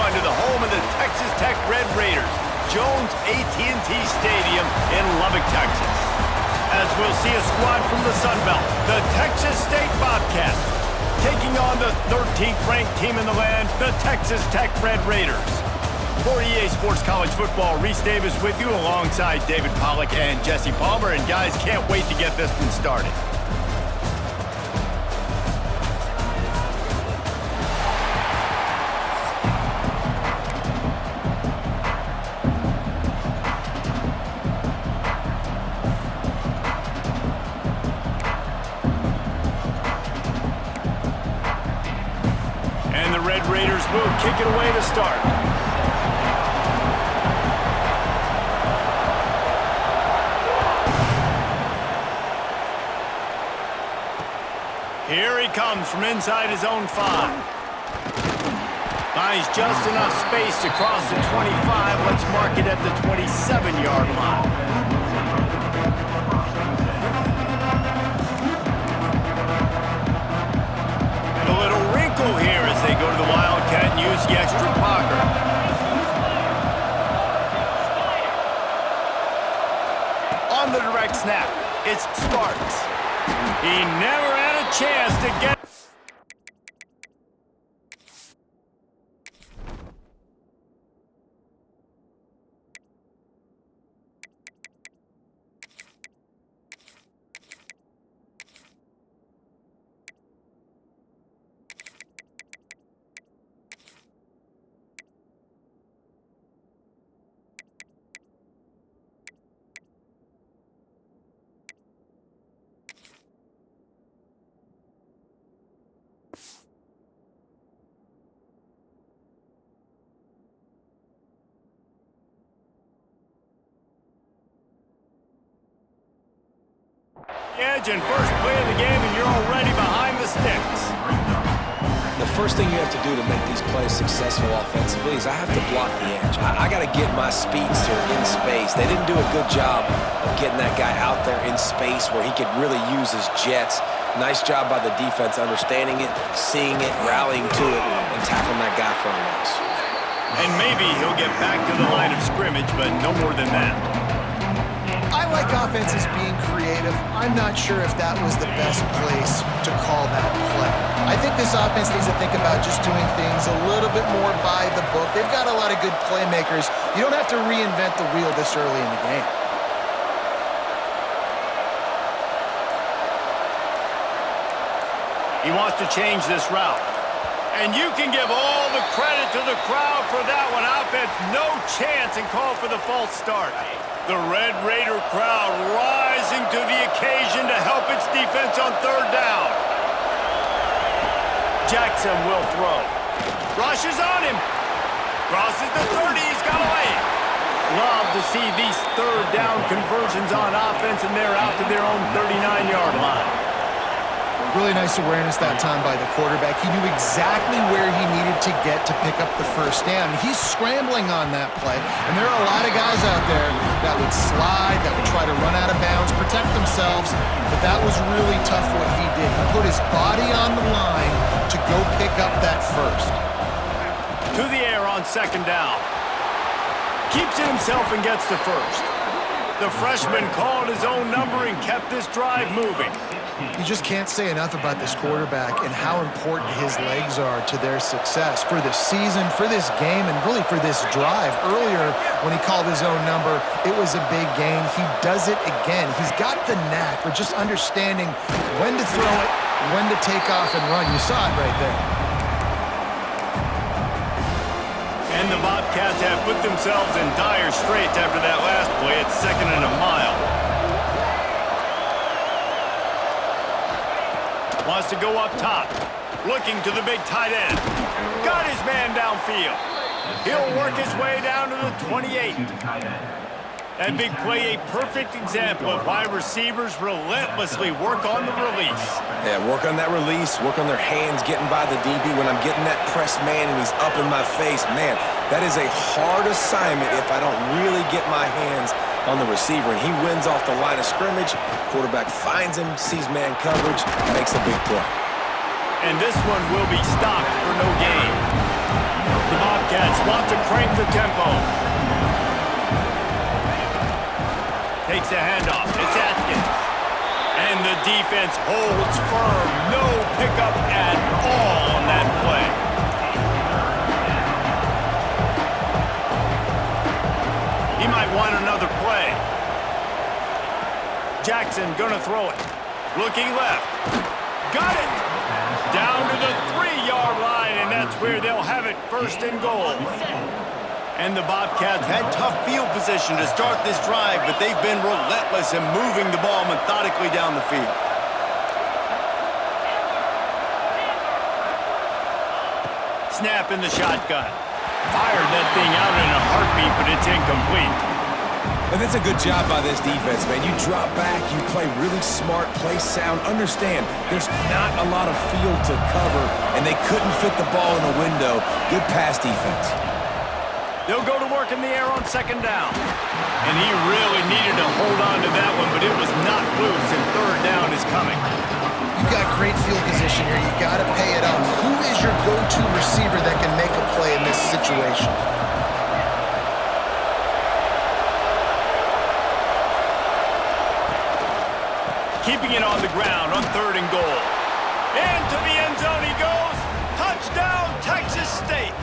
everyone to the home of the Texas Tech Red Raiders, Jones AT&T Stadium in Lubbock, Texas. As we'll see a squad from the Sun Belt, the Texas State Bobcats, taking on the 13th ranked team in the land, the Texas Tech Red Raiders. For EA Sports College Football, Reese Davis with you alongside David Pollack and Jesse Palmer. And guys, can't wait to get this one started. And the Red Raiders will kick it away to start. Here he comes from inside his own 5. Finds just enough space to cross the 25. Let's mark it at the 27-yard line. A little wrinkle here as they go to the Wildcat and use the extra blocker. On the direct snap, it's Sparks. He never had a chance to get... Edge and first play of the game, and you're already behind the sticks. The first thing you have to do to make these plays successful offensively is I have to block the edge. I got to get my speedster in space. They didn't do a good job of getting that guy out there in space where he could really use his jets. Nice job by the defense understanding it, seeing it, rallying to it, and tackling that guy for a loss. And maybe he'll get back to the line of scrimmage, but no more than that. I like offenses being creative. I'm not sure if that was the best place to call that play. I think this offense needs to think about just doing things a little bit more by the book. They've got a lot of good playmakers. You don't have to reinvent the wheel this early in the game. He wants to change this route. And you can give all the credit to the crowd for that one. Offense, no chance, and call for the false start. The Red Raider crowd rising to the occasion to help its defense on third down. Jackson will throw. Rushes on him. Crosses the 30. He's got away. Love to see these third down conversions on offense, and they're out to their own 39-yard line. Really nice awareness that time by the quarterback. He knew exactly where he needed to get to pick up the first down. He's scrambling on that play, and there are a lot of guys out there that would slide, that would try to run out of bounds, protect themselves, but that was really tough what he did. He put his body on the line to go pick up that first. To the air on second down. Keeps it himself and gets the first. The freshman called his own number and kept this drive moving. You just can't say enough about this quarterback and how important his legs are to their success for this season, for this game, and really for this drive. Earlier, when he called his own number, it was a big gain. He does it again. He's got the knack for just understanding when to throw it, when to take off and run. You saw it right there. And the Bobcats have put themselves in dire straits after that last play. It's 2nd and a mile. Wants to go up top. Looking to the big tight end. Got his man downfield. He'll work his way down to the 28. That big play, a perfect example of why receivers relentlessly work on the release. Yeah, work on that release, work on their hands, getting by the DB when I'm getting that press man and he's up in my face. Man, that is a hard assignment if I don't really get my hands on the receiver. And he wins off the line of scrimmage. Quarterback finds him, sees man coverage, makes a big play. And this one will be stopped for no gain. The Bobcats Bobcats want to crank the tempo. Takes the handoff. It's Atkins. And the defense holds firm. No pickup at all on that play. He might want another play. Jackson gonna throw it. Looking left. Got it! Down to the 3-yard line, and that's where they'll have it, first and goal. And the Bobcats had tough field position to start this drive, but they've been relentless in moving the ball methodically down the field. Snap in the shotgun. Fired that thing out in a heartbeat, but it's incomplete. And that's a good job by this defense, man. You drop back, you play really smart, play sound. Understand, there's not a lot of field to cover, and they couldn't fit the ball in the window. Good pass defense. They'll go to work in the air on second down. And he really needed to hold on to that one, but it was not loose, and third down is coming. You've got great field position here. You got to pay it off. Who is your go-to receiver that can make a play in this situation? Keeping it on the ground on third and goal. Into the end zone he goes. Touchdown, Texas State.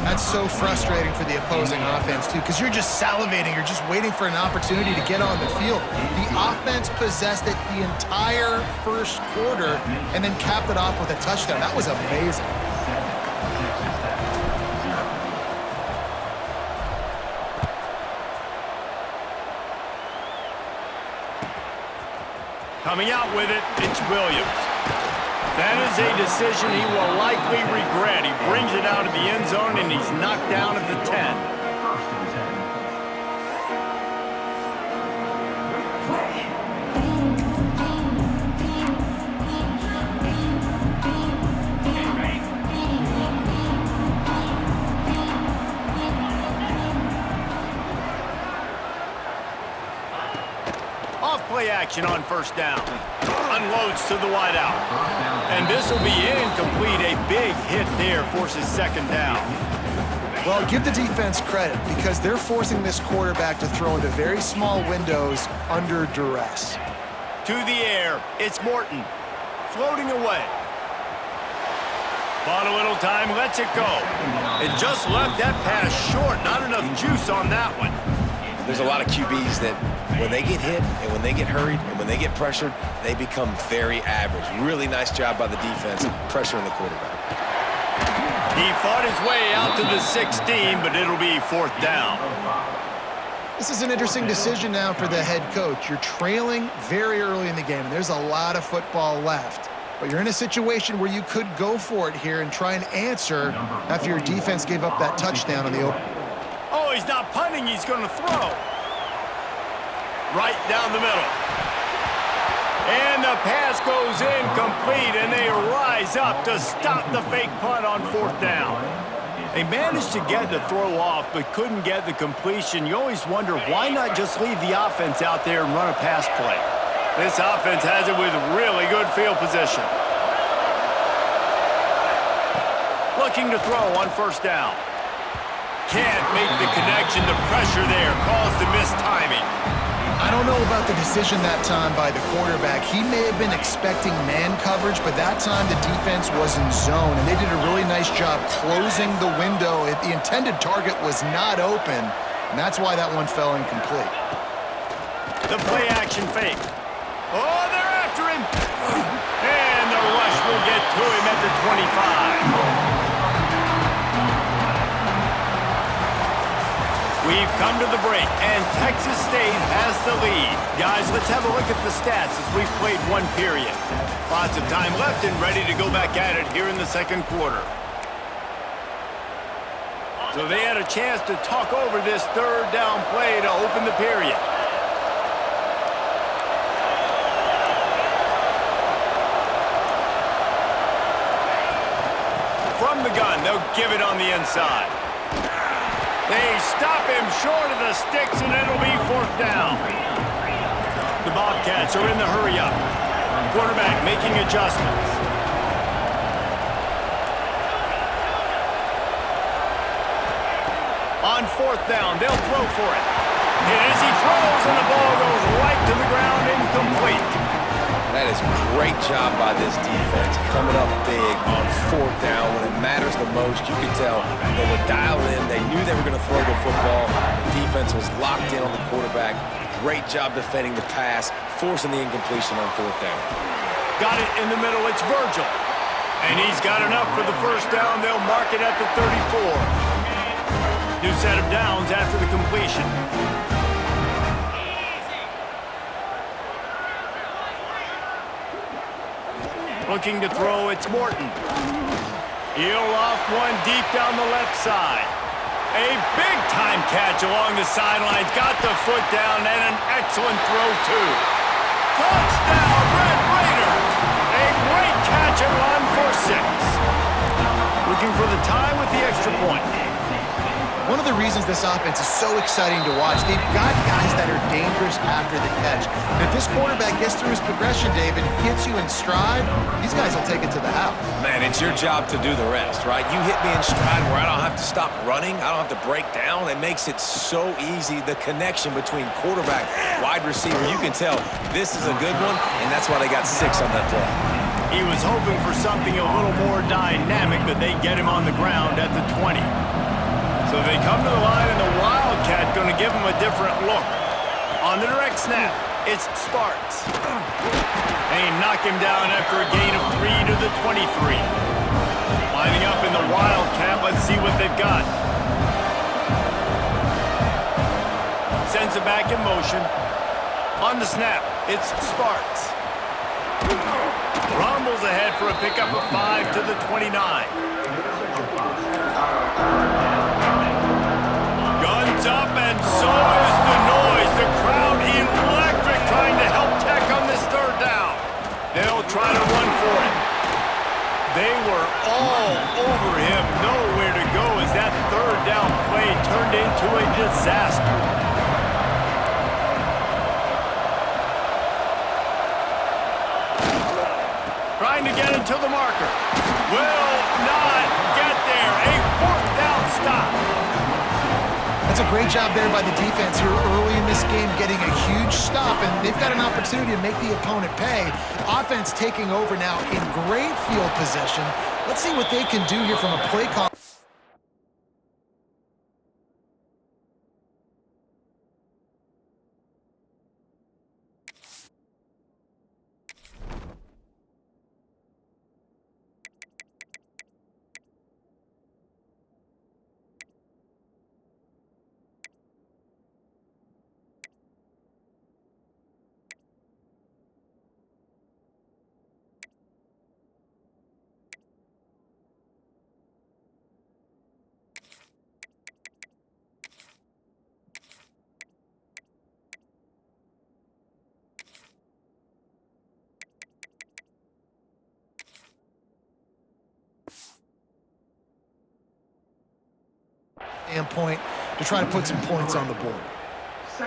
That's so frustrating for the opposing offense, too, because you're just salivating. You're just waiting for an opportunity to get on the field. The offense possessed it the entire first quarter and then capped it off with a touchdown. That was amazing. Coming out with it, it's Williams. That is a decision he will likely regret. He brings it out of the end zone, and he's knocked down at the 10. Play action on first down. Unloads to the wideout. And this will be incomplete. A big hit there forces second down. Well, give the defense credit because they're forcing this quarterback to throw into very small windows under duress. To the air, it's Morton. Floating away. Bought a little time, lets it go. It just left that pass short. Not enough juice on that one. There's a lot of QBs that when they get hit and when they get hurried and when they get pressured, they become very average. Really nice job by the defense pressuring the quarterback. He fought his way out to the 16, but it'll be fourth down. This is an interesting decision now for the head coach. You're trailing very early in the game, and there's a lot of football left. But you're in a situation where you could go for it here and try and answer after your defense gave up that touchdown on the open. Oh, he's not punting, he's going to throw. Right down the middle. And the pass goes incomplete, and they rise up to stop the fake punt on fourth down. They managed to get the throw off, but couldn't get the completion. You always wonder, why not just leave the offense out there and run a pass play? This offense has it with really good field position. Looking to throw on first down. Can't make the connection. The pressure there caused the missed timing. I don't know about the decision that time by the quarterback. He may have been expecting man coverage, but that time the defense was in zone, and they did a really nice job closing the window. The intended target was not open, and that's why that one fell incomplete. The play action fake. Oh, they're after him. And the rush will get to him at the 25. We've come to the break, and Texas State has the lead. Guys, let's have a look at the stats as we've played one period. Lots of time left and ready to go back at it here in the second quarter. So they had a chance to talk over this third down play to open the period. From the gun, they'll give it on the inside. They stop him short of the sticks, and it'll be fourth down. The Bobcats are in the hurry-up. Quarterback making adjustments. On fourth down, they'll throw for it. And as he throws, and the ball goes right to the ground, incomplete. That is a great job by this defense, coming up big on fourth down. When it matters the most, you could tell they were dialed in. They knew they were going to throw the football. The defense was locked in on the quarterback. Great job defending the pass, forcing the incompletion on fourth down. Got it in the middle. It's Virgil. And he's got enough for the first down. They'll mark it at the 34. New set of downs after the completion. Looking to throw, it's Morton. He'll loft one deep down the left side. A big-time catch along the sidelines. Got the foot down and an excellent throw, too. Touchdown, Red Raiders! A great catch and run for 6. Looking for the tie with the extra point. One of the reasons this offense is so exciting to watch, they've got guys that are dangerous after the catch. And if this quarterback gets through his progression, David, hits you in stride, these guys will take it to the house. Man, it's your job to do the rest, right? You hit me in stride where I don't have to stop running. I don't have to break down. It makes it so easy. The connection between quarterback, wide receiver, you can tell this is a good one, and that's why they got 6 on that play. He was hoping for something a little more dynamic, but they get him on the ground at the 20. So they come to the line, and the Wildcat going to give him a different look. On the direct snap, it's Sparks. And he knocked him down after a gain of 3 to the 23. Lining up in the Wildcat, let's see what they've got. Sends it back in motion. On the snap, it's Sparks. Rumbles ahead for a pickup of 5 to the 29. Guns up, and so is the noise. The crowd electric, trying to help Tech on this third down. They'll try to run for it. They were all over him, nowhere to go as that third down play turned into a disaster. Trying to get into the marker. Will not get there. A fourth down stop. That's a great job there by the defense here early in this game, getting a huge stop, and they've got an opportunity to make the opponent pay. Offense taking over now in great field position. Let's see what they can do here from a play call. Standpoint to try to put some points on the board.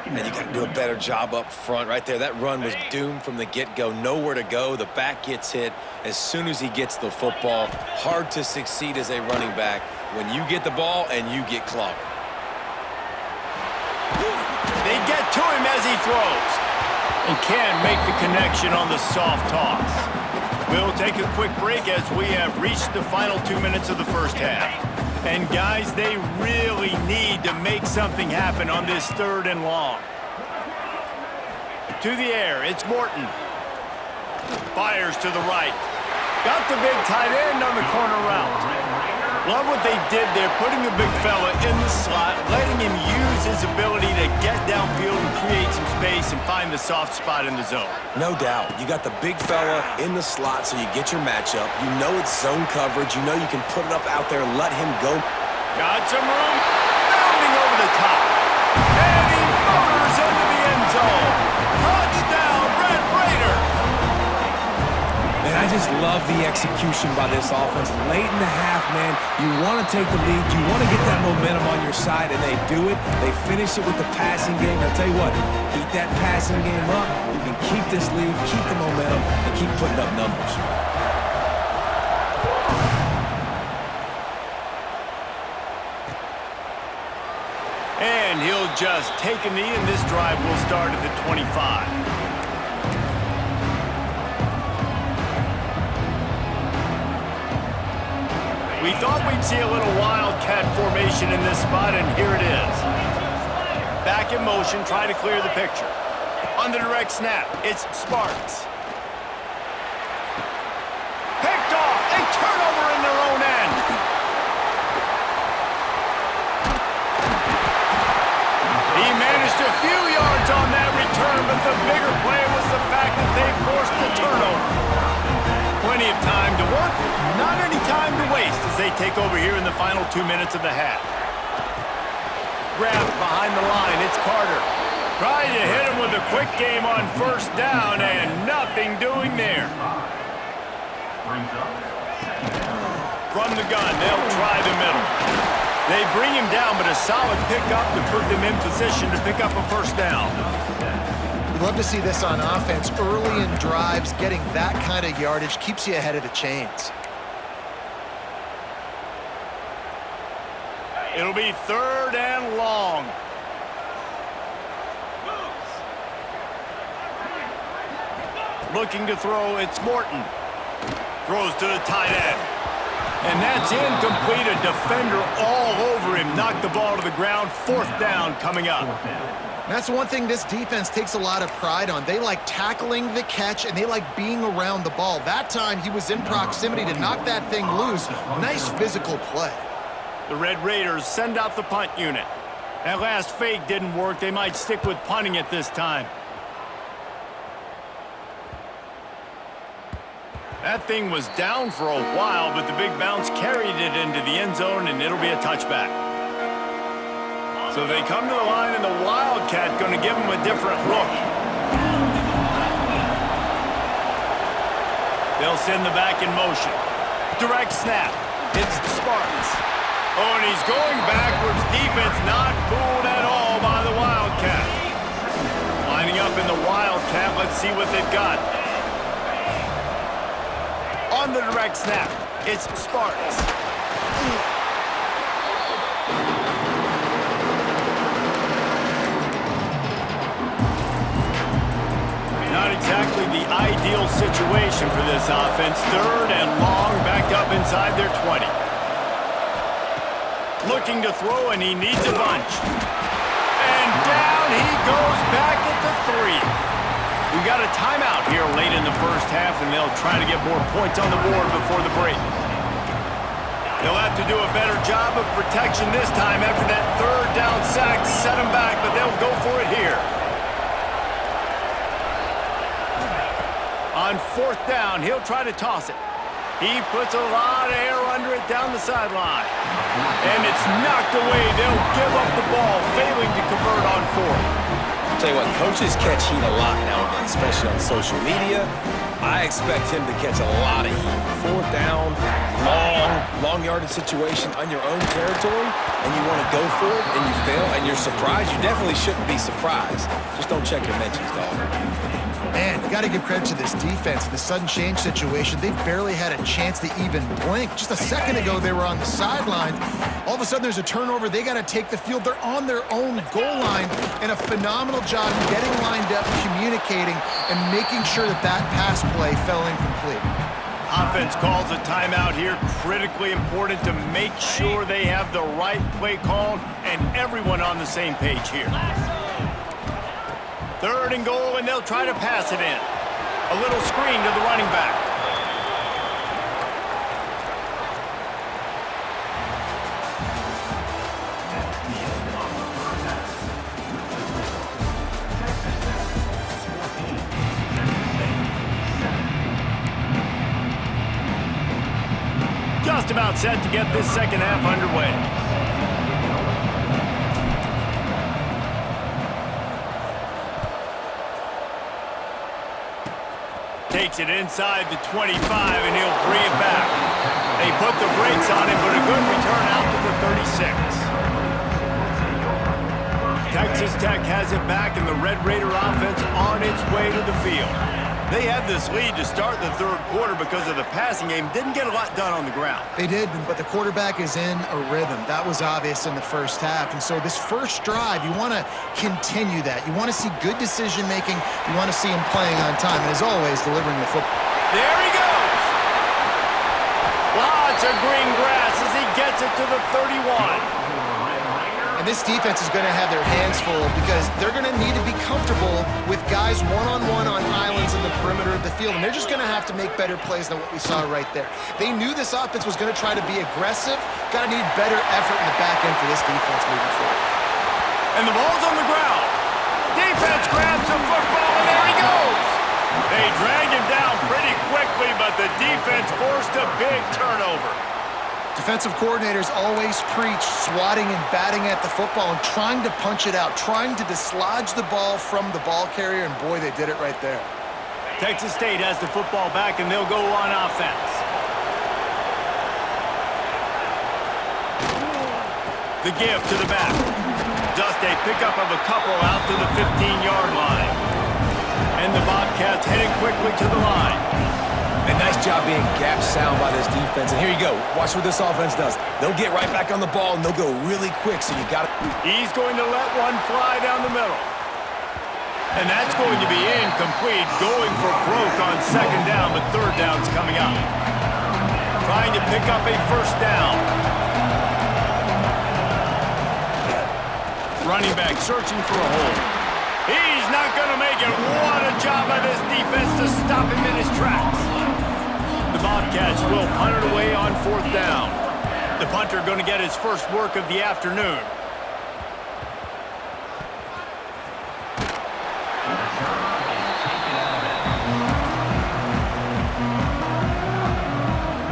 And you got to do a better job up front right there. That run was doomed from the get-go. Nowhere to go. The back gets hit as soon as he gets the football. Hard to succeed as a running back when you get the ball and you get clobbered. They get to him as he throws and can't make the connection on the soft toss. We'll take a quick break as we have reached the final 2 minutes of the first half. And guys, they really need to make something happen on this third and long. To the air, it's Morton. Fires to the right. Got the big tight end on the corner route. Love what they did there, putting the big fella in the slot, letting him use his ability to get downfield and create some space and find the soft spot in the zone. No doubt. You got the big fella in the slot so you get your matchup. You know it's zone coverage. You know you can put it up out there and let him go. Got some room. Bounding over the top. And he motors into the end zone. Touchdown, Red Raiders! Man, I just love the execution by this offense. Late in the half, man, you want to take the lead. You want to get that momentum on your side, and they do it. They finish it with the passing game. I'll tell you what, keep that passing game up. You can keep this lead, keep the momentum, and keep putting up numbers. And he'll just take a knee, and this drive will start at the 25. We thought we'd see a little wildcat formation in this spot, and here it is. Back in motion, try to clear the picture. On the direct snap, it's Sparks. Picked off, a turnover in their own end. He managed a few yards on that return, but the bigger play was the fact that they forced the turnover. Plenty of time to work, not any time to waste as they take over here in the final 2 minutes of the half. Grabbed behind the line, it's Carter. Trying to hit him with a quick game on first down, and nothing doing there. From the gun, they'll try the middle. They bring him down, but a solid pickup to put them in position to pick up a first down. We'd love to see this on offense. Early in drives, getting that kind of yardage keeps you ahead of the chains. It'll be 3rd and long. Looking to throw, it's Morton. Throws to the tight end. And that's incomplete. A defender all over him. Knocked the ball to the ground. 4th down coming up. That's one thing this defense takes a lot of pride on. They like tackling the catch, and they like being around the ball. That time, he was in proximity to knock that thing loose. Nice physical play. The Red Raiders send out the punt unit. That last fake didn't work. They might stick with punting it this time. That thing was down for a while, but the big bounce carried it into the end zone, and it'll be a touchback. So they come to the line, and the Wildcat going to give them a different look. They'll send the back in motion. Direct snap. It's Sparks. Oh, and he's going backwards. Defense not fooled at all by the Wildcat. Lining up in the Wildcat. Let's see what they've got. On the direct snap, it's Sparks. Not exactly the ideal situation for this offense. 3rd and long, backed up inside their 20. Looking to throw, and he needs a bunch. And down he goes back at the 3. We got a timeout here late in the first half, and they'll try to get more points on the board before the break. They'll have to do a better job of protection this time after that 3rd down sack set them back, but they'll go for it here. On 4th down, he'll try to toss it. He puts a lot of air under it down the sideline. And it's knocked away. They'll give up the ball, failing to convert on 4th. Tell you what, coaches catch heat a lot nowadays, especially on social media. I expect him to catch a lot of heat. 4th down, long yardage situation on your own territory, and you want to go for it, and you fail, and you're surprised. You definitely shouldn't be surprised. Just don't check your mentions, dog. Man, you got to give credit to this defense. In the sudden change situation, they barely had a chance to even blink. Just a second ago, they were on the sideline. All of a sudden, there's a turnover. They got to take the field. They're on their own goal line, and a phenomenal job getting lined up, communicating, and making sure that that pass play fell incomplete. Offense calls a timeout here. Critically important to make sure they have the right play called and everyone on the same page here. 3rd and goal, and they'll try to pass it in. A little screen to the running back. Just about set to get this second half underway. Takes it inside the 25, and he'll bring it back. They put the brakes on him, but a good return out to the 36. Texas Tech has it back, and the Red Raider offense on its way to the field. They had this lead to start the third quarter because of the passing game. Didn't get a lot done on the ground. They did, but the quarterback is in a rhythm. That was obvious in the first half. And so this first drive, you want to continue that. You want to see good decision-making. You want to see him playing on time. And as always, delivering the football. There he goes. Lots of green grass as he gets it to the 31. And this defense is going to have their hands full because they're going to need to be comfortable with guys one-on-one on islands in the perimeter of the field. And they're just going to have to make better plays than what we saw right there. They knew this offense was going to try to be aggressive. Got to need better effort in the back end for this defense moving forward. And the ball's on the ground. Defense grabs the football, and there he goes. They drag him down pretty quickly, but the defense forced a big turnover. Defensive coordinators always preach swatting and batting at the football and trying to punch it out, trying to dislodge the ball from the ball carrier, and boy, they did it right there. Texas State has the football back, and they'll go on offense. The give to the back. Just a pickup of a couple out to the 15-yard line. And the Bobcats heading quickly to the line. A nice job being gap sound by this defense. And here you go. Watch what this offense does. They'll get right back on the ball, and they'll go really quick, so you got to... He's going to let one fly down the middle. And that's going to be incomplete, going for broke on second down, but third down's coming up. Trying to pick up a first down. Running back searching for a hole. He's not going to make it. What a job by this defense to stop him in his tracks. The Bobcats will punt it away on fourth down. The punter going to get his first work of the afternoon.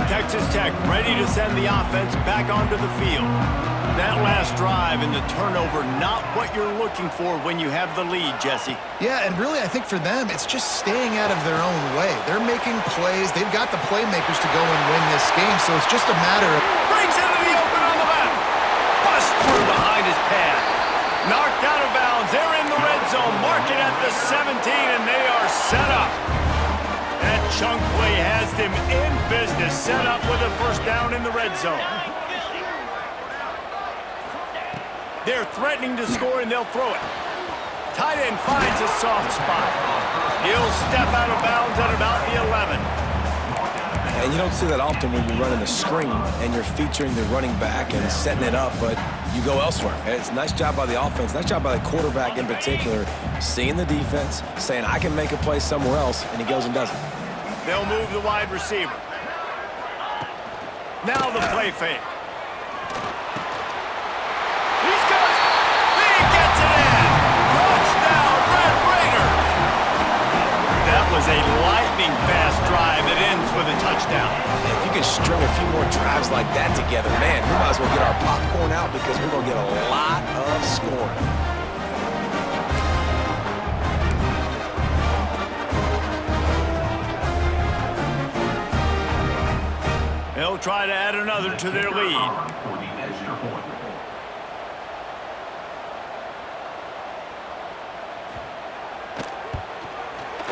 Texas Tech ready to send the offense back onto the field. That last drive and the turnover, not what you're looking for when you have the lead, Jesse. Yeah, and really, I think for them, it's just staying out of their own way. They're making plays. They've got the playmakers to go and win this game, so it's just a matter of... Brings into the open on the left. Bust through behind his pad. Knocked out of bounds. They're in the red zone. Mark it at the 17, and they are set up. That chunk play has them in business, set up with a first down in the red zone. They're threatening to score, and they'll throw it. Tight end finds a soft spot. He'll step out of bounds at about the 11. And you don't see that often when you're running a screen and you're featuring the running back and setting it up, but you go elsewhere. It's a nice job by the offense, nice job by the quarterback in particular, seeing the defense, saying, I can make a play somewhere else, and he goes and does it. They'll move the wide receiver. Now the play fake. He's got it. He gets it in. Touchdown, Red Raiders. That was a lightning-fast drive that ends with a touchdown. And if you can string a few more drives like that together, man, we might as well get our popcorn out because we're going to get a lot of scoring. They'll try to add another to their lead.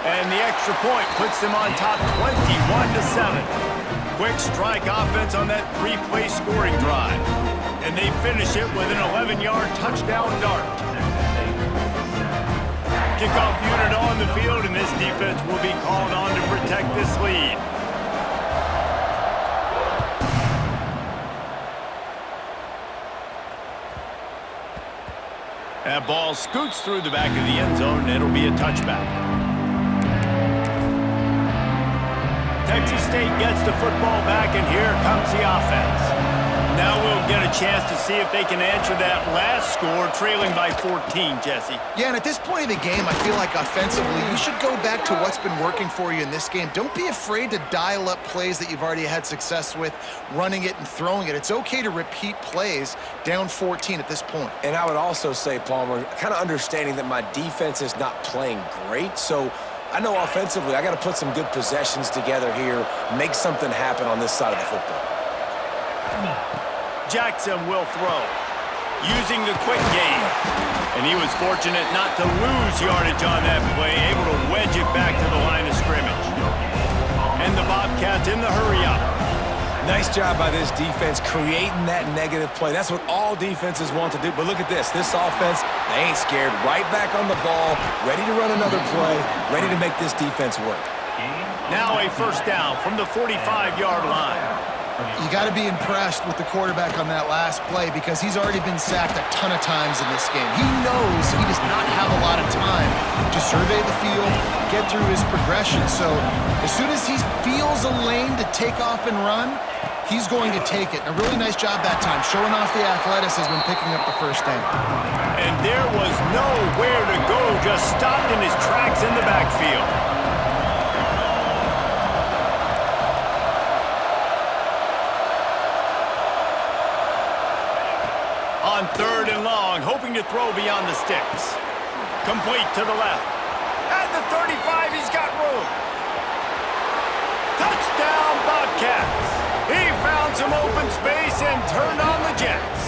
And the extra point puts them on top 21-7. Quick strike offense on that three-play scoring drive. And they finish it with an 11-yard touchdown dart. Kickoff unit on the field, and this defense will be called on to protect this lead. That ball scoots through the back of the end zone, and it'll be a touchback. Texas State gets the football back, and here comes the offense. Now we'll get a chance to see if they can answer that last score, trailing by 14, Jesse. Yeah, and at this point in the game, I feel like offensively, you should go back to what's been working for you in this game. Don't be afraid to dial up plays that you've already had success with, running it and throwing it. It's okay to repeat plays down 14 at this point. And I would also say, Palmer, kind of understanding that my defense is not playing great, so I know offensively I got to put some good possessions together here, make something happen on this side of the football. Jackson will throw, using the quick game. And And he was fortunate not to lose yardage on that play, able to wedge it back to the line of scrimmage. And the Bobcats in the hurry-up. Nice job by this defense creating that negative play. That's what all defenses want to do. But look at this. This offense, they ain't scared. Right back on the ball, ready to run another play, ready to make this defense work. Now a first down from the 45-yard line. You got to be impressed with the quarterback on that last play because he's already been sacked a ton of times in this game. He knows he does not have a lot of time to survey the field, get through his progression. So as soon as he feels a lane to take off and run, he's going to take it. And a really nice job that time, showing off the athleticism and picking up the first down. And there was nowhere to go, just stopped in his tracks in the backfield. On third and long, hoping to throw beyond the sticks. Complete to the left. At the 35, he's got room. Touchdown, Bobcats. He found some open space and turned on the Jets.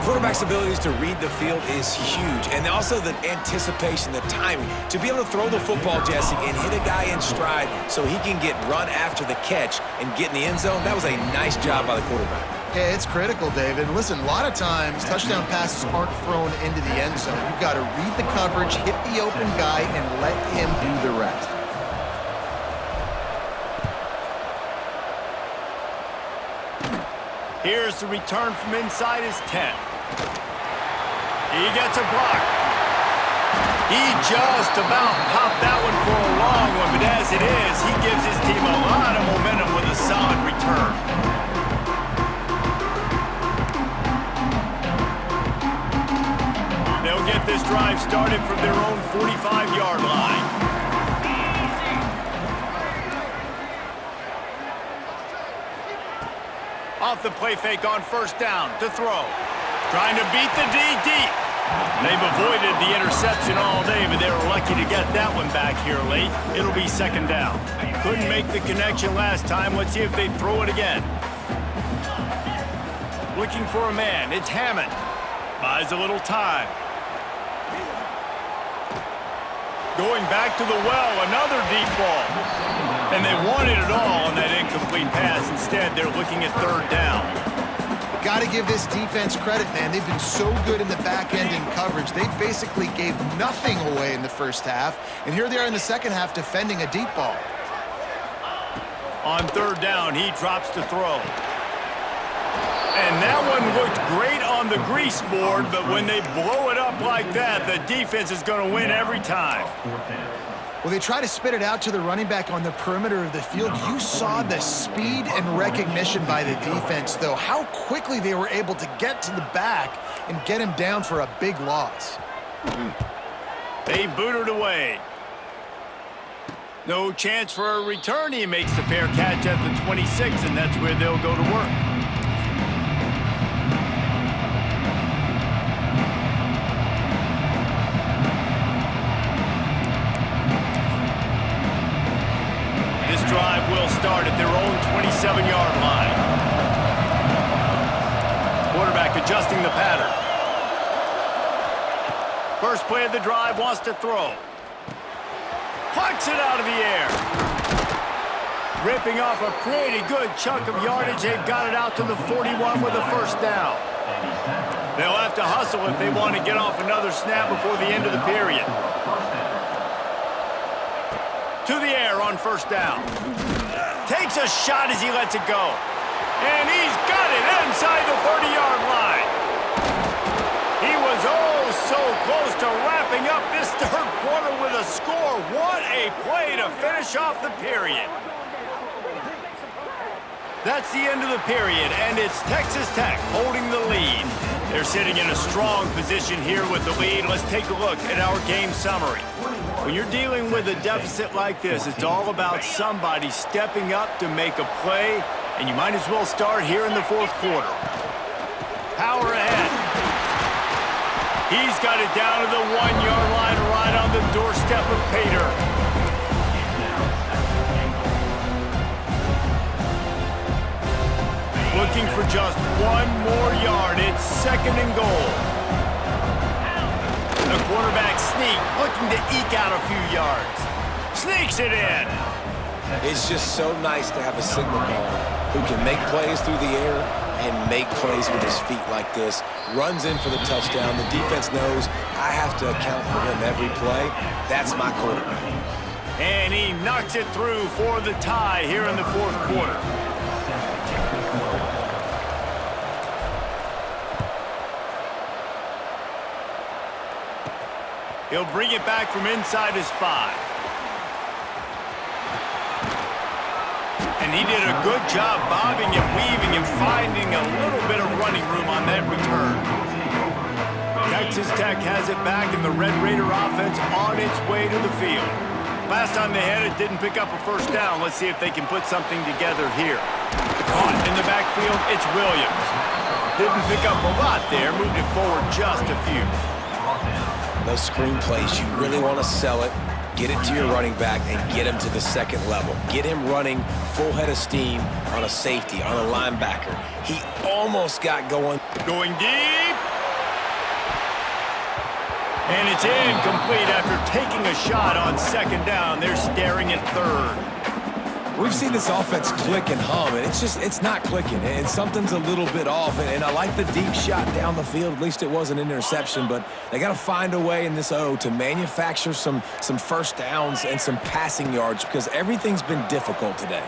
Quarterback's abilities to read the field is huge, and also the anticipation, the timing. To be able to throw the football, Jesse, and hit a guy in stride so he can get run after the catch and get in the end zone, that was a nice job by the quarterback. Yeah, it's critical, David. Listen, a lot of times touchdown passes aren't thrown into the end zone. You've got to read the coverage, hit the open guy, and let him do the rest. Here's the return from inside his 10. He gets a block. He just about popped that one for a long one, but as it is, he gives his team a lot of momentum with a solid return. They'll get this drive started from their own 45-yard line. Off the play fake on first down to throw. Trying to beat the D deep. They've avoided the interception all day, but they were lucky to get that one back here late. It'll be second down. Couldn't make the connection last time. Let's see if they throw it again. Looking for a man. It's Hammond. Buys a little time. Going back to the well, another deep ball. And they wanted it all on that incomplete pass. Instead, they're looking at third down. Got to give this defense credit, man. They've been so good in the back end in coverage. They basically gave nothing away in the first half. And here they are in the second half defending a deep ball. On third down, he drops to throw. And that one looked great on the grease board, but when they blow it up like that, the defense is going to win every time. Well, they try to spit it out to the running back on the perimeter of the field. You saw the speed and recognition by the defense, though. How quickly they were able to get to the back and get him down for a big loss. They boot it away. No chance for a return. He makes the fair catch at the 26, and that's where they'll go to work. Drive will start at their own 27-yard line. Quarterback adjusting the pattern. First play of the drive, wants to throw. Plucks it out of the air. Ripping off a pretty good chunk of yardage. They've got it out to the 41 with a first down. They'll have to hustle if they want to get off another snap before the end of the period. To the air on first down. Takes a shot as he lets it go. And he's got it inside the 30-yard line. He was oh so close to wrapping up this third quarter with a score. What a play to finish off the period. That's the end of the period, and it's Texas Tech holding the lead. They're sitting in a strong position here with the lead. Let's take a look at our game summary. When you're dealing with a deficit like this, it's all about somebody stepping up to make a play, and you might as well start here in the fourth quarter. Power ahead. He's got it down to the 1-yard line right on the doorstep of Pater. Looking for just one more yard. It's second and goal. The quarterback sneak, looking to eke out a few yards. Sneaks it in. It's just so nice to have a signal caller who can make plays through the air and make plays with his feet like this. Runs in for the touchdown. The defense knows I have to account for him every play. That's my quarterback. And he knocks it through for the tie here in the fourth quarter. He'll bring it back from inside his 5. And he did a good job bobbing and weaving and finding a little bit of running room on that return. Texas Tech has it back, and the Red Raider offense on its way to the field. Last time they had it, didn't pick up a first down. Let's see if they can put something together here. Caught in the backfield, it's Williams. Didn't pick up a lot there, moved it forward just a few. Those screen plays, you really want to sell it, get it to your running back, and get him to the second level. Get him running full head of steam on a safety, on a linebacker. He almost got going. Going deep. And it's incomplete after taking a shot on second down. They're staring at third. We've seen this offense click and hum, and it's not clicking, and something's a little bit off. And I like the deep shot down the field. At least it was an interception, but they got to find a way in this O to manufacture some first downs and some passing yards because everything's been difficult today.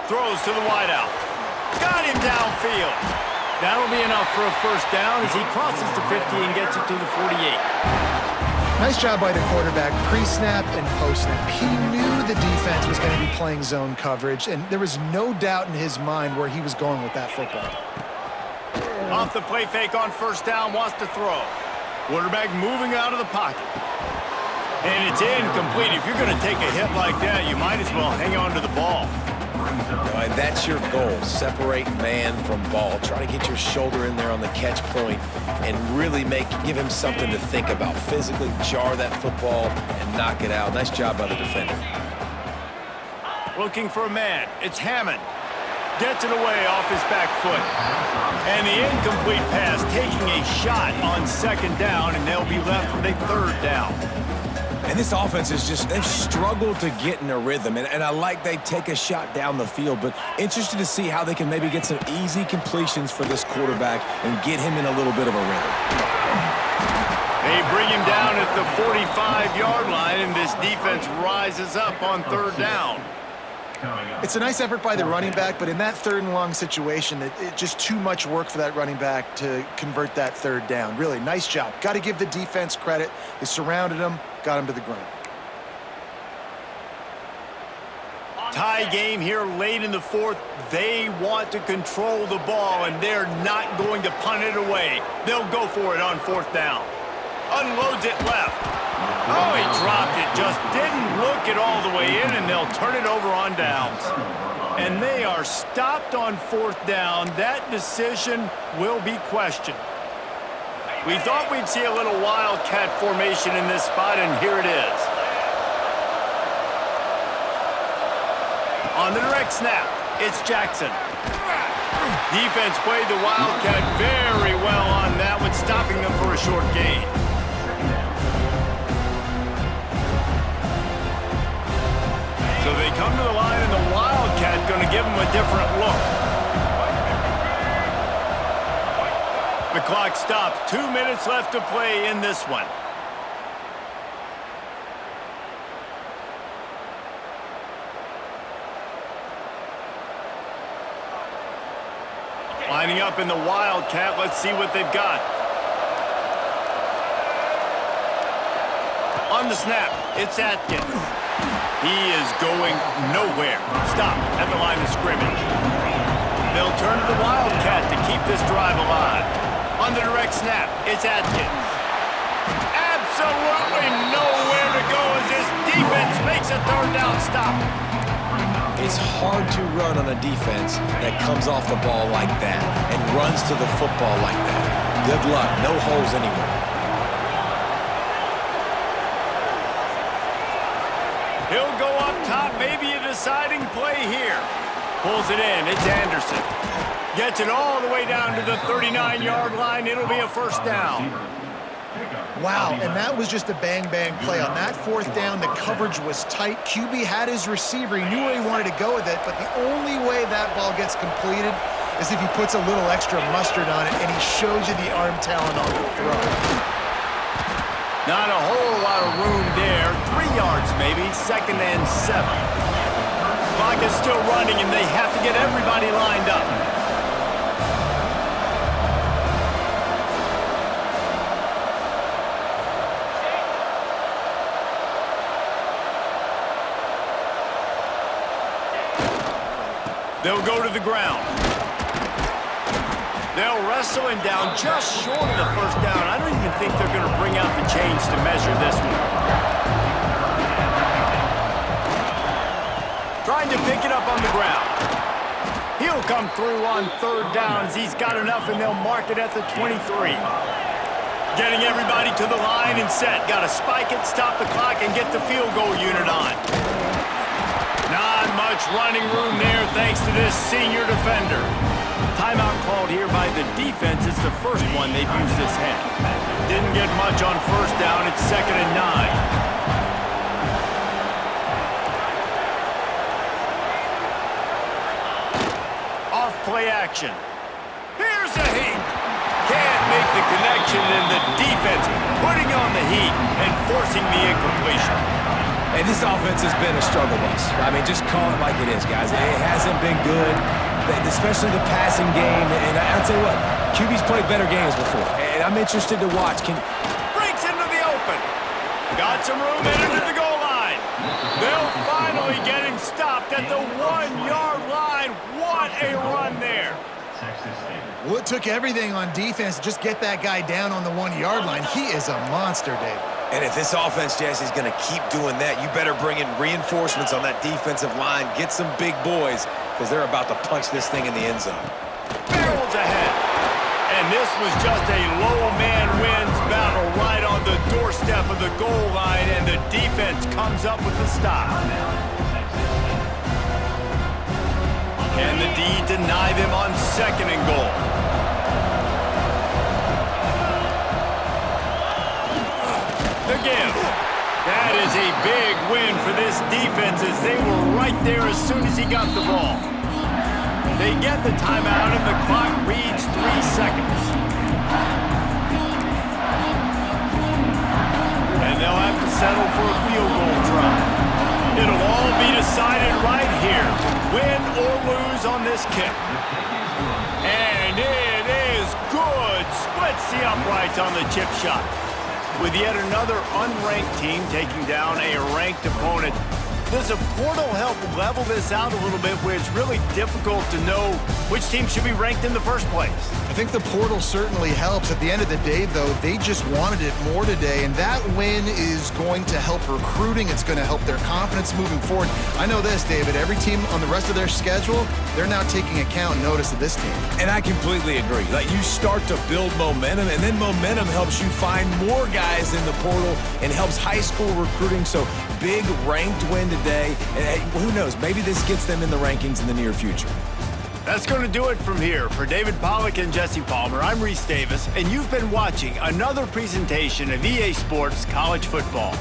Throws to the wideout. Got him downfield. That'll be enough for a first down as he crosses the 50 and gets it to the 48. Nice job by the quarterback, pre-snap and post-snap. He knew the defense was going to be playing zone coverage, and there was no doubt in his mind where he was going with that football. Off the play fake on first down, wants to throw. Quarterback moving out of the pocket. And it's incomplete. If you're going to take a hit like that, you might as well hang on to the ball. And that's your goal. Separate man from ball. Try to get your shoulder in there on the catch point and really give him something to think about. Physically jar that football and knock it out. Nice job by the defender. Looking for a man. It's Hammond. Gets it away off his back foot. And the incomplete pass taking a shot on second down, and they'll be left with a third down. And this offense is they've struggled to get in a rhythm. And I like they take a shot down the field, but interested to see how they can maybe get some easy completions for this quarterback and get him in a little bit of a rhythm. They bring him down at the 45-yard line, and this defense rises up on third down. It's a nice effort by the running back, but in that third and long situation, it's just too much work for that running back to convert that third down. Really, nice job. Got to give the defense credit. They surrounded him, got him to the ground. Tie game here late in the fourth. They want to control the ball, and they're not going to punt it away. They'll go for it on fourth down. Unloads it left. Oh, he dropped it. Just didn't look it all the way in, and they'll turn it over on downs. And they are stopped on fourth down. That decision will be questioned. We thought we'd see a little wildcat formation in this spot, and here it is. On the direct snap, it's Jackson. Defense played the wildcat very well on that one, stopping them for a short gain. So they come to the line, and the wildcat going to give them a different look. The clock stops. 2 minutes left to play in this one. Lining up in the wildcat. Let's see what they've got. On the snap, it's Atkins. He is going nowhere. Stop at the line of scrimmage. They'll turn to the wildcat to keep this drive alive. On the direct snap, it's Atkins. Absolutely nowhere to go as this defense makes a third down stop. It's hard to run on a defense that comes off the ball like that and runs to the football like that. Good luck. No holes anywhere. He'll go up top, maybe a deciding play here. Pulls it in, it's Anderson. Gets it all the way down to the 39-yard line. It'll be a first down. Wow, and that was just a bang-bang play. On that fourth down, the coverage was tight. QB had his receiver. He knew where he wanted to go with it, but the only way that ball gets completed is if he puts a little extra mustard on it, and he shows you the arm talent on the throw. Not a whole lot of room there. 3 yards maybe, 2nd and 7. Clock is still running, and they have to get everybody lined up. They'll go to the ground. They'll wrestle him down just short of the first down. I don't even think they're going to bring out the chains to measure this one. Trying to pick it up on the ground. He'll come through on 3rd downs. He's got enough, and they'll mark it at the 23. Getting everybody to the line and set. Got to spike it, stop the clock, and get the field goal unit on. Not much running room there thanks to this senior defender. Timeout called here by the defense. It's the first one they've used this half. Didn't get much on 1st down. It's 2nd and 9. Off play action. Here's a heat. Can't make the connection, and the defense putting on the heat and forcing the incompletion. Hey, this offense has been a struggle bus. I mean, just call it like it is, guys. It hasn't been good, especially the passing game. And I'll tell you what, QB's played better games before. And I'm interested to watch. Breaks into the open. Got some room in into the goal line. They'll finally get him stopped at the 1-yard line. What a run there. Well, it took everything on defense to just get that guy down on the 1-yard line. He is a monster, David. And if this offense, Jesse, is going to keep doing that, you better bring in reinforcements on that defensive line. Get some big boys, because they're about to punch this thing in the end zone. Barrels ahead. And this was just a low man wins battle right on the doorstep of the goal line, and the defense comes up with the stop. Can the D deny them on 2nd and goal? The give. That is a big win for this defense, as they were right there as soon as he got the ball. They get the timeout, and the clock reads 3 seconds. And they'll have to settle for a field goal try. It'll all be decided right here, win or lose on this kick. And it is good. Splits the uprights on the chip shot. With yet another unranked team taking down a ranked opponent, does a portal help level this out a little bit, where it's really difficult to know which team should be ranked in the first place? I think the portal certainly helps. At the end of the day, though, they just wanted it more today, and that win is going to help recruiting. It's going to help their confidence moving forward. I know this, David, every team on the rest of their schedule, they're now taking account and notice of this team. And I completely agree. Like, you start to build momentum, and then momentum helps you find more guys in the portal and helps high school recruiting. So big ranked win today, and who knows, maybe this gets them in the rankings in the near future. That's going to do it from here. For David Pollack and Jesse Palmer, I'm Reese Davis, and you've been watching another presentation of EA Sports College Football.